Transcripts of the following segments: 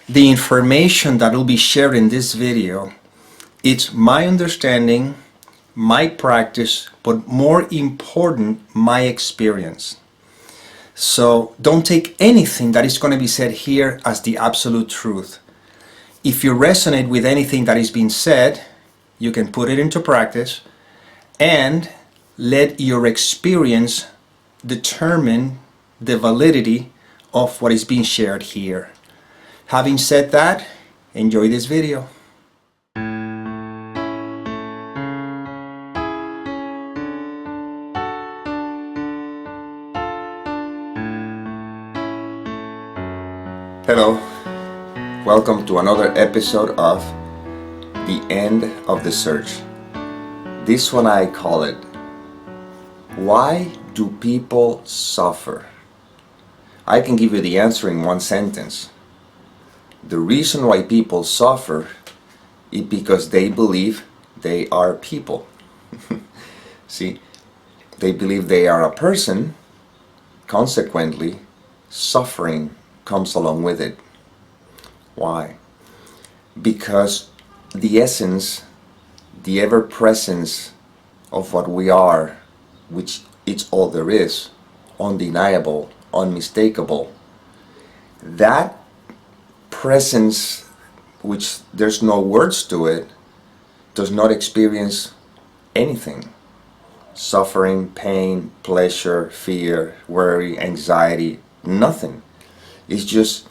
The information that will be shared in this video, it's my understanding, my practice, but more important, my experience. So don't take anything that is going to be said here as the absolute truth. If you resonate with anything that is being said, you can put it into practice and let your experience determine the validity of what is being shared here. Having said that, enjoy this video. Hello, welcome to another episode of The End of the Search. This one I call it, Why Do People Suffer? I can give you the answer in one sentence. The reason why people suffer is because they believe they are people. See, they believe they are a person, consequently, suffering comes along with it. Why? Because the essence, the ever-presence of what we are, which it's all there is, undeniable, unmistakable, that presence, which there's no words to it, does not experience anything. Suffering, pain, pleasure, fear, worry, anxiety, nothing. It's just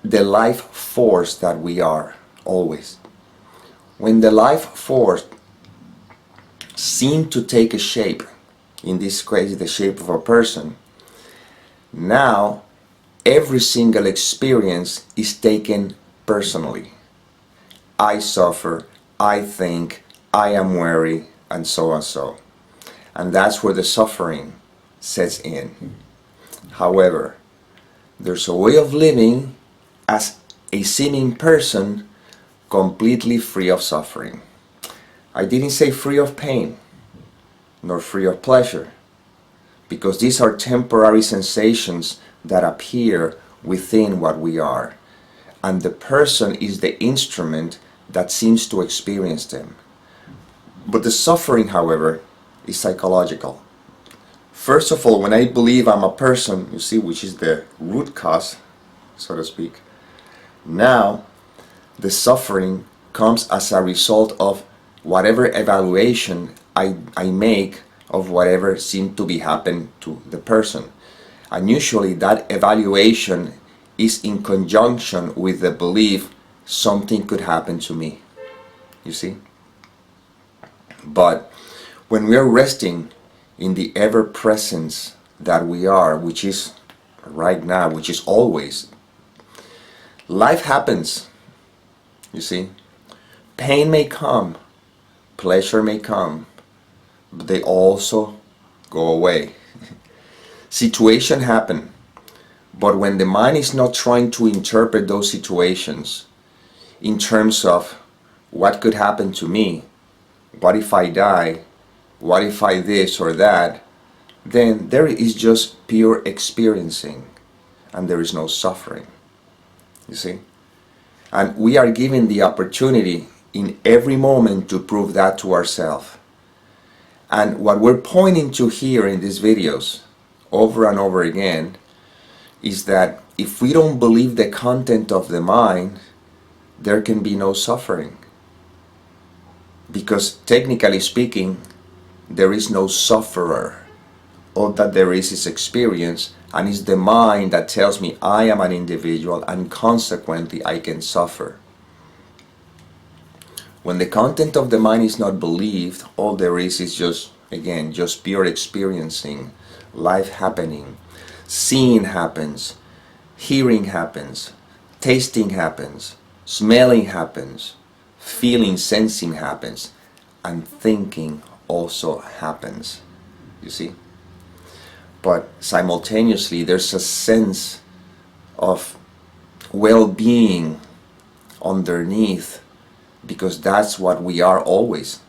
the life force that we are, always. When the life force seems to take a shape, in this case the shape of a person, now every single experience is taken personally. I suffer, I think, I am worried, and so and so. And that's where the suffering sets in. However, there's a way of living as a seeming person completely free of suffering. I didn't say free of pain, nor free of pleasure, because these are temporary sensations that appear within what we are, and the person is the instrument that seems to experience them. But the suffering, however, is psychological. First of all, when I believe I'm a person, you see, which is the root cause, so to speak, now the suffering comes as a result of whatever evaluation I make of whatever seemed to be happening to the person. And usually that evaluation is in conjunction with the belief something could happen to me. You see? But when we are resting in the ever-presence that we are, which is right now, which is always, life happens. You see? Pain may come, pleasure may come, but they also go away. Situation happen, but when the mind is not trying to interpret those situations in terms of what could happen to me, what if I die, what if I this or that, then there is just pure experiencing and there is no suffering. You see? And we are given the opportunity in every moment to prove that to ourselves. And what we're pointing to here in these videos over and over again is that if we don't believe the content of the mind, there can be no suffering. Because technically speaking, there is no sufferer. All that there is experience, and it's the mind that tells me I am an individual and consequently I can suffer. When the content of the mind is not believed, all there is just, again, just pure experiencing, life happening, seeing happens, hearing happens, tasting happens, smelling happens, feeling, sensing happens, and thinking also happens. You see? But simultaneously there's a sense of well-being underneath, because that's what we are always.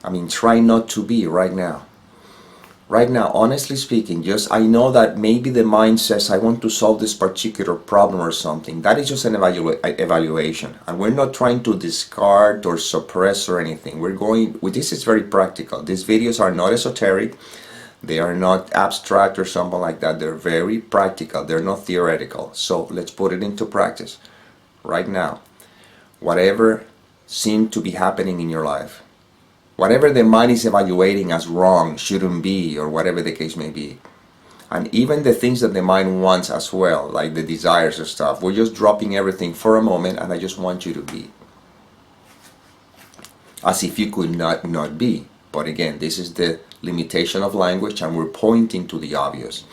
I mean, try not to be right now. Right now, honestly speaking, just I know that maybe the mind says I want to solve this particular problem or something. That is just an evaluation, and we're not trying to discard or suppress or anything. We're going. This is very practical. These videos are not esoteric. They are not abstract or something like that. They're very practical. They're not theoretical. So let's put it into practice right now. Whatever seemed to be happening in your life, whatever the mind is evaluating as wrong, shouldn't be, or whatever the case may be, and even the things that the mind wants as well, like the desires and stuff, we're just dropping everything for a moment, and I just want you to be. As if you could not be. But again, this is the limitation of language, and we're pointing to the obvious.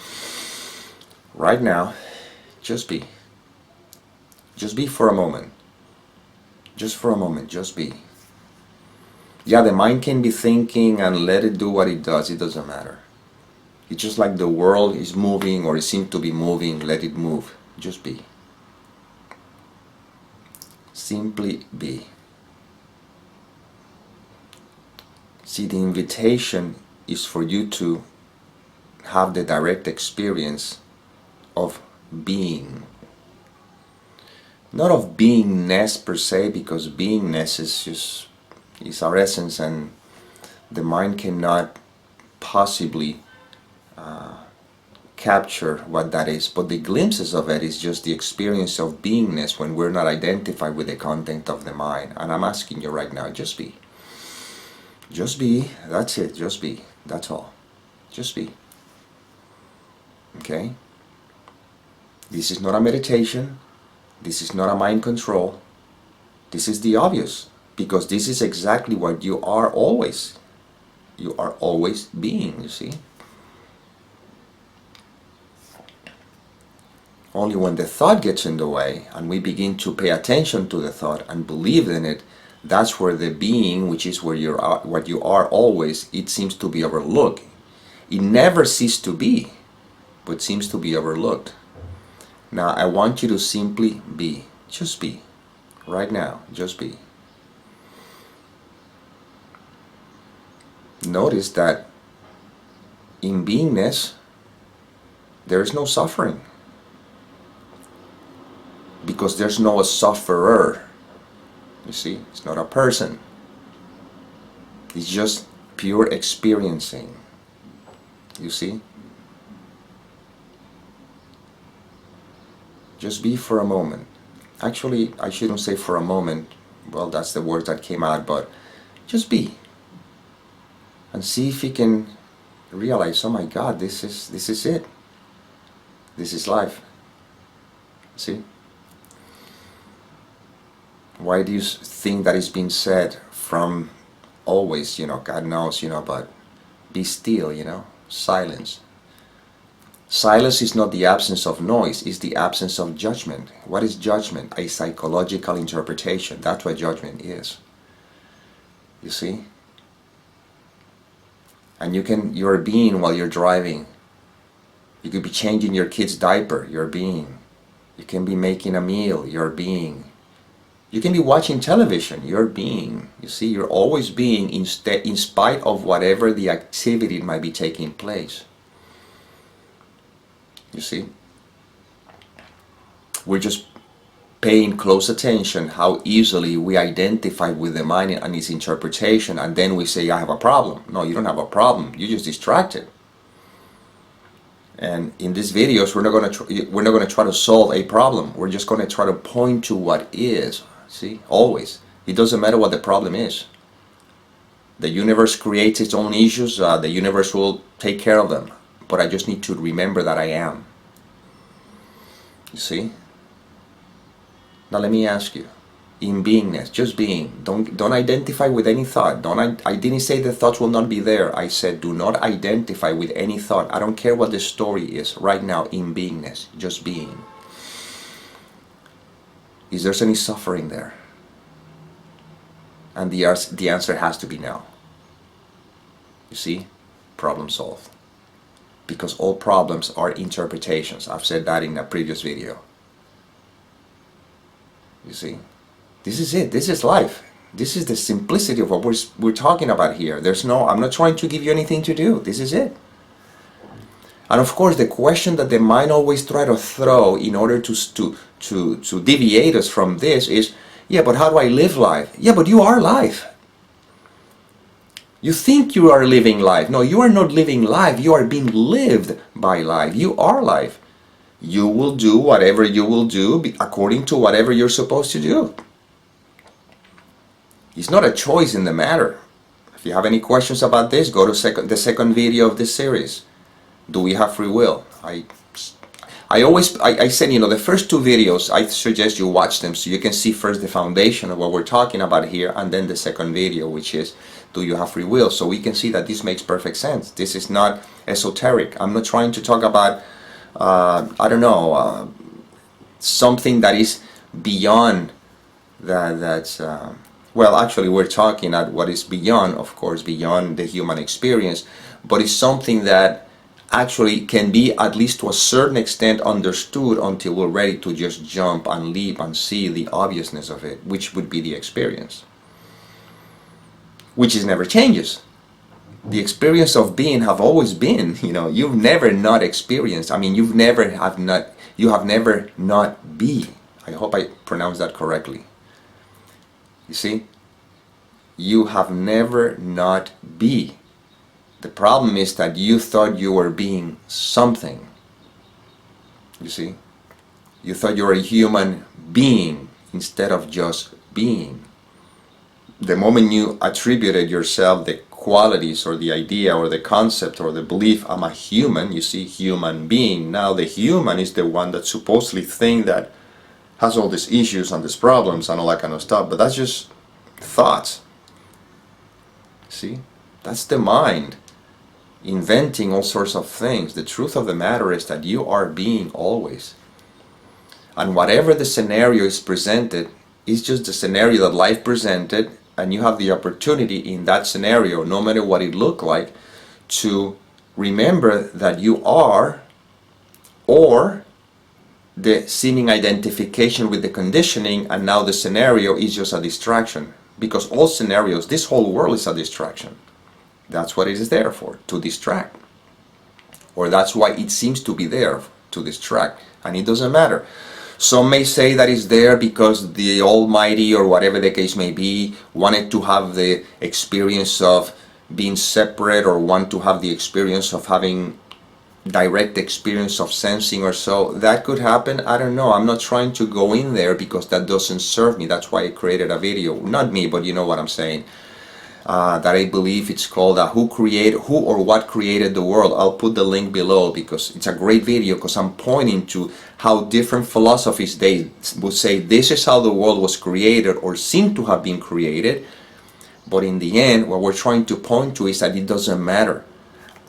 Right now, just be. Just be for a moment. Just for a moment, just be. Yeah, the mind can be thinking, and let it do what it does. It doesn't matter. It's just like the world is moving, or it seems to be moving. Let it move. Just be. Simply be. See, the invitation is for you to have the direct experience of being. Not of beingness per se, because beingness is our essence, and the mind cannot possibly capture what that is. But the glimpses of it is just the experience of beingness when we're not identified with the content of the mind. And I'm asking you right now, just be. Just be. That's it. Just be. That's all. Just be. Okay? This is not a meditation. This is not a mind control. This is the obvious. Because this is exactly what you are always. You are always being, you see? Only when the thought gets in the way and we begin to pay attention to the thought and believe in it, that's where the being, which is where you're what you are always, it seems to be overlooked. It never ceased to be, but seems to be overlooked. Now I want you to simply be. Just be. Right now, just be. Notice that in beingness, there is no suffering. Because there's no sufferer. You see, it's not a person. It's just pure experiencing. You see? Just be for a moment. Actually, I shouldn't say for a moment. Well, that's the word that came out, but just be. And see if you can realize, oh my God, this is it. This is life. See? Why do you think that is being said from always, God knows, but be still, silence. Silence is not the absence of noise, it's the absence of judgment. What is judgment? A psychological interpretation. That's what judgment is. You see? And you're being while you're driving. You could be changing your kid's diaper, you're being. You can be making a meal, you're being. You can be watching television, you're being. You see, you're always being in spite of whatever the activity might be taking place. You see? We're just paying close attention how easily we identify with the mind and its interpretation, and then we say, I have a problem. No, you don't have a problem. You're just distracted. And in these videos, we're not going to try to solve a problem. We're just going to try to point to what is. See, always. It doesn't matter what the problem is. The universe creates its own issues. The universe will take care of them. But I just need to remember that I am. You see? Now let me ask you. In beingness, just being. Don't identify with any thought. I didn't say the thoughts will not be there. I said do not identify with any thought. I don't care what the story is. Right now, in beingness, just being. Is there any suffering there? And the answer has to be no. You see? Problem solved. Because all problems are interpretations. I've said that in a previous video. You see? This is it. This is life. This is the simplicity of what we're talking about here. I'm not trying to give you anything to do. This is it. And of course, the question that the mind always try to throw in order to deviate us from this is, yeah, but how do I live life? Yeah, but you are life. You think you are living life. No, you are not living life. You are being lived by life. You are life. You will do whatever you will do according to whatever you're supposed to do. It's not a choice in the matter. If you have any questions about this, go to the second video of this series. Do we have free will? I said, the first two videos, I suggest you watch them so you can see first the foundation of what we're talking about here, and then the second video, which is, do you have free will? So we can see that this makes perfect sense. This is not esoteric. I'm not trying to talk about, something that is beyond well, actually, we're talking at what is beyond, of course, beyond the human experience, but it's something that actually can be, at least to a certain extent, understood until we're ready to just jump and leap and see the obviousness of it, which would be the experience, which is never changes. The experience of being have always been, you've never not experienced. I mean, you have never not be. I hope I pronounced that correctly. You see, you have never not be. The problem is that you thought you were being something. You see, you thought you were a human being instead of just being. The moment you attributed yourself the qualities or the idea or the concept or the belief, I'm a human, you see, human being. Now the human is the one that supposedly think that has all these issues and these problems and all that kind of stuff, but that's just thoughts. See, that's the mind inventing all sorts of things. The truth of the matter is that you are being always, and whatever the scenario is presented is just the scenario that life presented, and you have the opportunity in that scenario, no matter what it looked like, to remember that you are, or the seeming identification with the conditioning, and now the scenario is just a distraction. Because all scenarios, this whole world is a distraction. That's what it is there for, to distract. Or that's why it seems to be there, to distract. And it doesn't matter. Some may say that it's there because the Almighty, or whatever the case may be, wanted to have the experience of being separate, or want to have the experience of having direct experience of sensing or so. That could happen. I don't know. I'm not trying to go in there because that doesn't serve me. That's why I created a video. Not me, but you know what I'm saying. That I believe it's called Who or What Created the World. I'll put the link below because it's a great video, because I'm pointing to how different philosophies, they would say this is how the world was created or seemed to have been created. But in the end, what we're trying to point to is that it doesn't matter.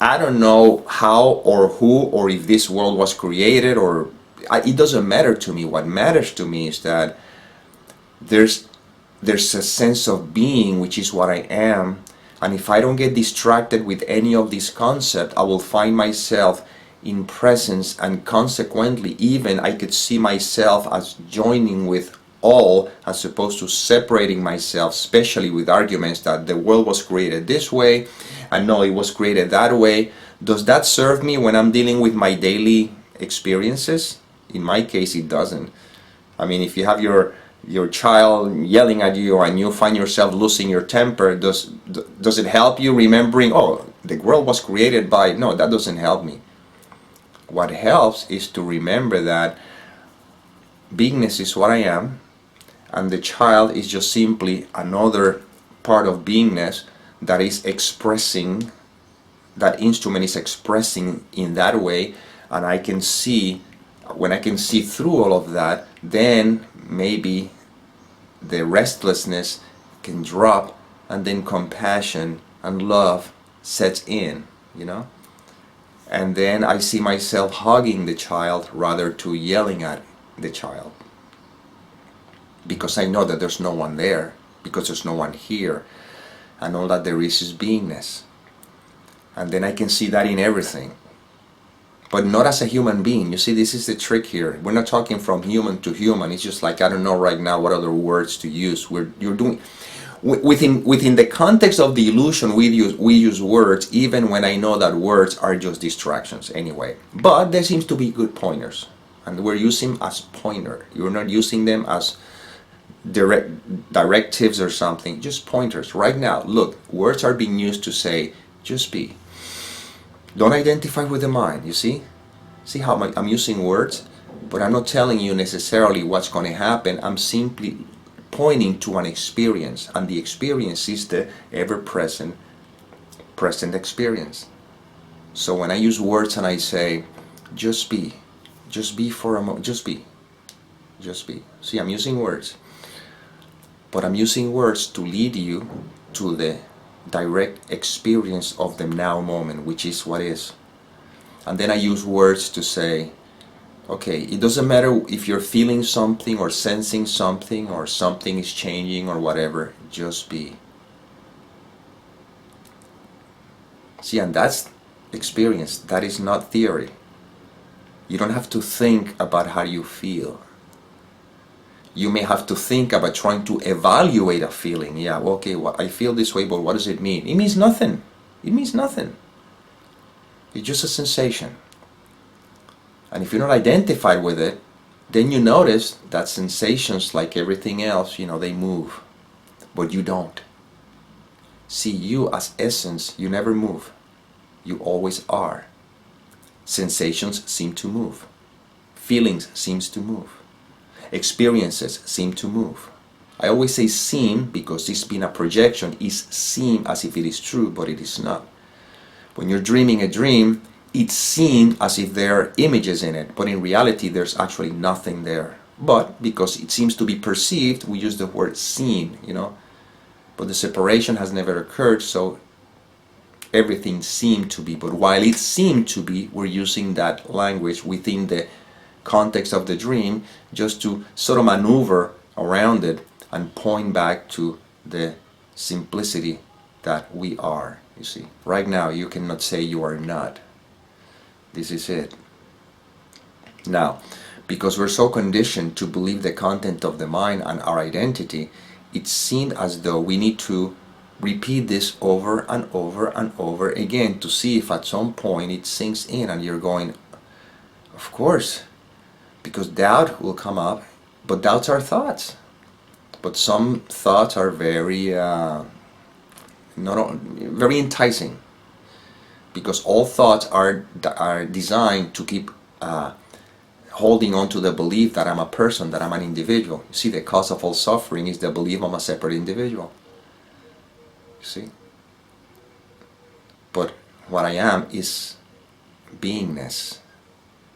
I don't know how or who or if this world was created, or it doesn't matter to me. What matters to me is that there's a sense of being, which is what I am, and if I don't get distracted with any of these concepts, I will find myself in presence, and consequently even I could see myself as joining with all as opposed to separating myself, especially with arguments that the world was created this way and no, it was created that way. Does that serve me when I'm dealing with my daily experiences? In my case, it doesn't. I mean, if you have your child yelling at you and you find yourself losing your temper, does it help you remembering, oh, the world was created by... No, that doesn't help me. What helps is to remember that beingness is what I am, and the child is just simply another part of beingness that is expressing, that instrument is expressing in that way, and I can see, when I can see through all of that, then maybe the restlessness can drop, and then compassion and love sets in, and then I see myself hugging the child rather to yelling at the child, because I know that there's no one there, because there's no one here, and all that there is beingness. And then I can see that in everything, but not as a human being. You see, this is the trick here. We're not talking from human to human. It's just like, I don't know right now what other words to use. within the context of the illusion, we use words even when I know that words are just distractions anyway. But there seems to be good pointers, and we're using them as pointer. You're not using them as directives or something, just pointers. Right now, look, words are being used to say, just be. Don't identify with the mind, you see? See how I'm using words? But I'm not telling you necessarily what's going to happen. I'm simply pointing to an experience, and the experience is the ever-present experience. So when I use words and I say, just be for a moment, just be. See, I'm using words. But I'm using words to lead you to the direct experience of the now moment, which is what is. And then I use words to say, okay, it doesn't matter if you're feeling something or sensing something or something is changing or whatever, just be. See, and that's experience. That is not theory. You don't have to think about how you feel. You may have to think about trying to evaluate a feeling. Yeah, okay, well, I feel this way, but what does it mean? It means nothing. It means nothing. It's just a sensation. And if you're not identified with it, then you notice that sensations, like everything else, they move. But you don't. See, you as essence, you never move. You always are. Sensations seem to move. Feelings seems to move. Experiences seem to move. I always say seem because this being a projection is seem as if it is true, but it is not. When you're dreaming a dream, it's seen as if there are images in it, but in reality there's actually nothing there. But because it seems to be perceived, we use the word seen, But the separation has never occurred, so everything seemed to be. But while it seemed to be, we're using that language within the context of the dream just to sort of maneuver around it and point back to the simplicity that we are, you see. Right now you cannot say you are not. This is it. Now, because we're so conditioned to believe the content of the mind and our identity, it's seen as though we need to repeat this over and over and over again to see if at some point it sinks in and you're going, of course, because doubt will come up, but doubts are thoughts. But some thoughts are very enticing, because all thoughts are designed to keep holding on to the belief that I'm a person, that I'm an individual. You see, the cause of all suffering is the belief I'm a separate individual. You see? But what I am is beingness.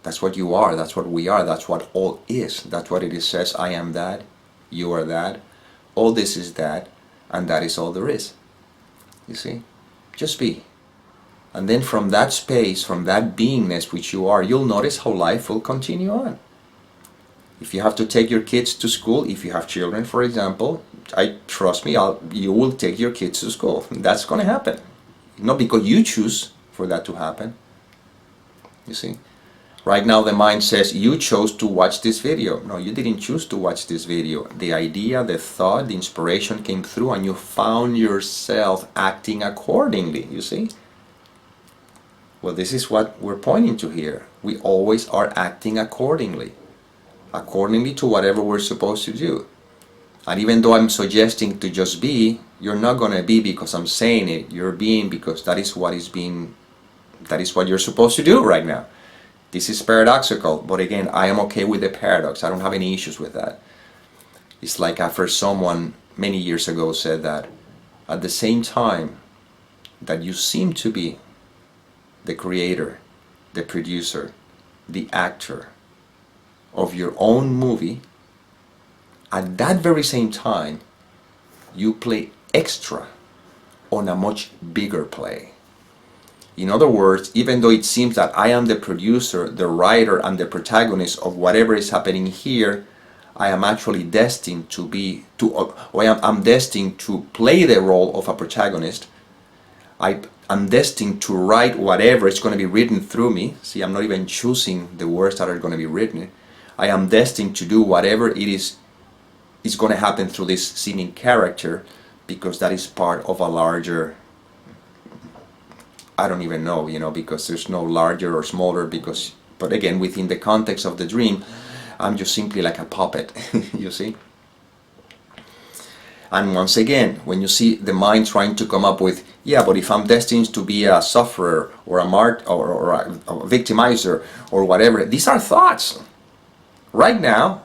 That's what you are, that's what we are, that's what all is. That's what it says, I am that, you are that, all this is that, and that is all there is. You see? Just be. And then from that space, from that beingness which you are, you'll notice how life will continue on. If you have to take your kids to school, if you have children, for example, trust me, you will take your kids to school. That's going to happen. Not because you choose for that to happen. You see? Right now the mind says, you chose to watch this video. No, you didn't choose to watch this video. The idea, the thought, the inspiration came through and you found yourself acting accordingly, you see? Well, this is what we're pointing to here. We always are acting accordingly to whatever we're supposed to do. And even though I'm suggesting to just be, you're not going to be because I'm saying it. You're being because that is what you're supposed to do right now. This is paradoxical, but again, I am okay with the paradox. I don't have any issues with that. It's like after someone many years ago said that at the same time that you seem to be the creator, the producer, the actor of your own movie, at that very same time, you play extra on a much bigger play. In other words, even though it seems that I am the producer, the writer, and the protagonist of whatever is happening here, I am actually destined I'm destined to play the role of a protagonist. I'm destined to write whatever is going to be written through me. See, I'm not even choosing the words that are going to be written. I am destined to do whatever it is going to happen through this seeming character because that is part of a larger, I don't even know, because there's no larger or smaller, but again, within the context of the dream, I'm just simply like a puppet, you see? And once again, when you see the mind trying to come up with, yeah, but if I'm destined to be a sufferer or or a victimizer or whatever, these are thoughts. Right now,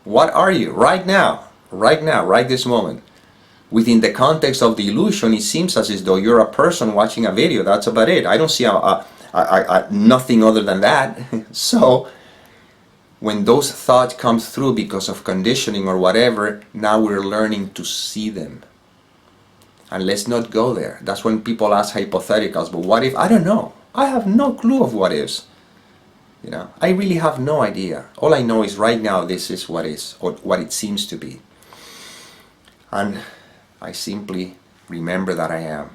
what are you? Right now, right this moment. Within the context of the illusion, it seems as though you're a person watching a video. That's about it. I don't see nothing other than that. So, when those thoughts come through because of conditioning or whatever, now we're learning to see them. And let's not go there. That's when people ask hypotheticals, but what if? I don't know. I have no clue of what ifs. I really have no idea. All I know is right now this is what is, or what it seems to be. And I simply remember that I am.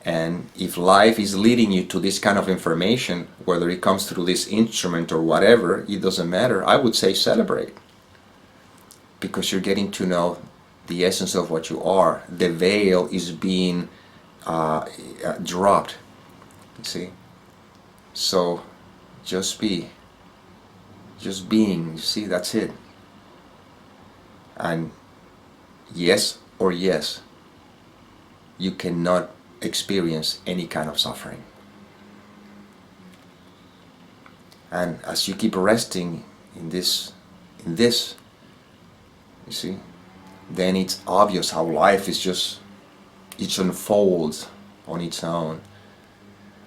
And if life is leading you to this kind of information, whether it comes through this instrument or whatever, it doesn't matter. I would say celebrate. Because you're getting to know the essence of what you are. The veil is being dropped. You see? So just be. Just being. You see, that's it. And yes or yes, you cannot experience any kind of suffering. And as you keep resting in this, you see, then it's obvious how life is just, it unfolds on its own.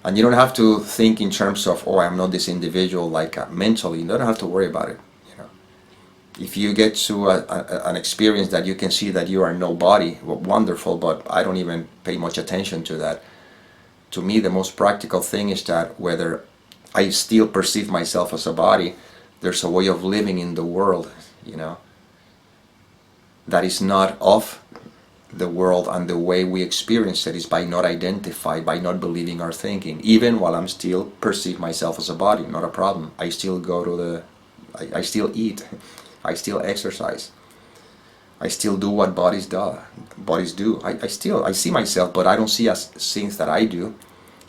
And you don't have to think in terms of, oh, I'm not this individual, like mentally. You don't have to worry about it. If you get to an experience that you can see that you are nobody, well, wonderful, but I don't even pay much attention to that. To me, the most practical thing is that whether I still perceive myself as a body, there's a way of living in the world, that is not of the world, and the way we experience it is by not identifying, by not believing our thinking. Even while I'm still perceive myself as a body, not a problem. I still go to I still eat. I still exercise. I still do what bodies do. I see myself, but I don't see as things that I do.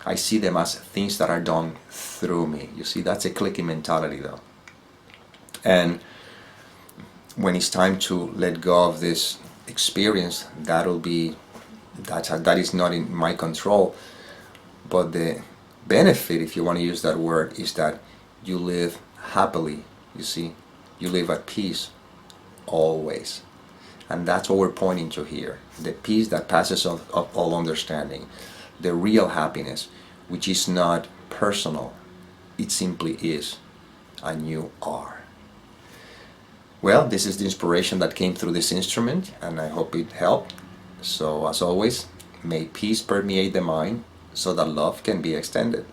I see them as things that are done through me. You see, that's a clicky mentality though. And when it's time to let go of this experience, that is not in my control. But the benefit, if you want to use that word, is that you live happily, you see. You live at peace always. And that's what we're pointing to here. The peace that passes of all understanding. The real happiness, which is not personal. It simply is. And you are. Well, this is the inspiration that came through this instrument, and I hope it helped. So as always, may peace permeate the mind so that love can be extended.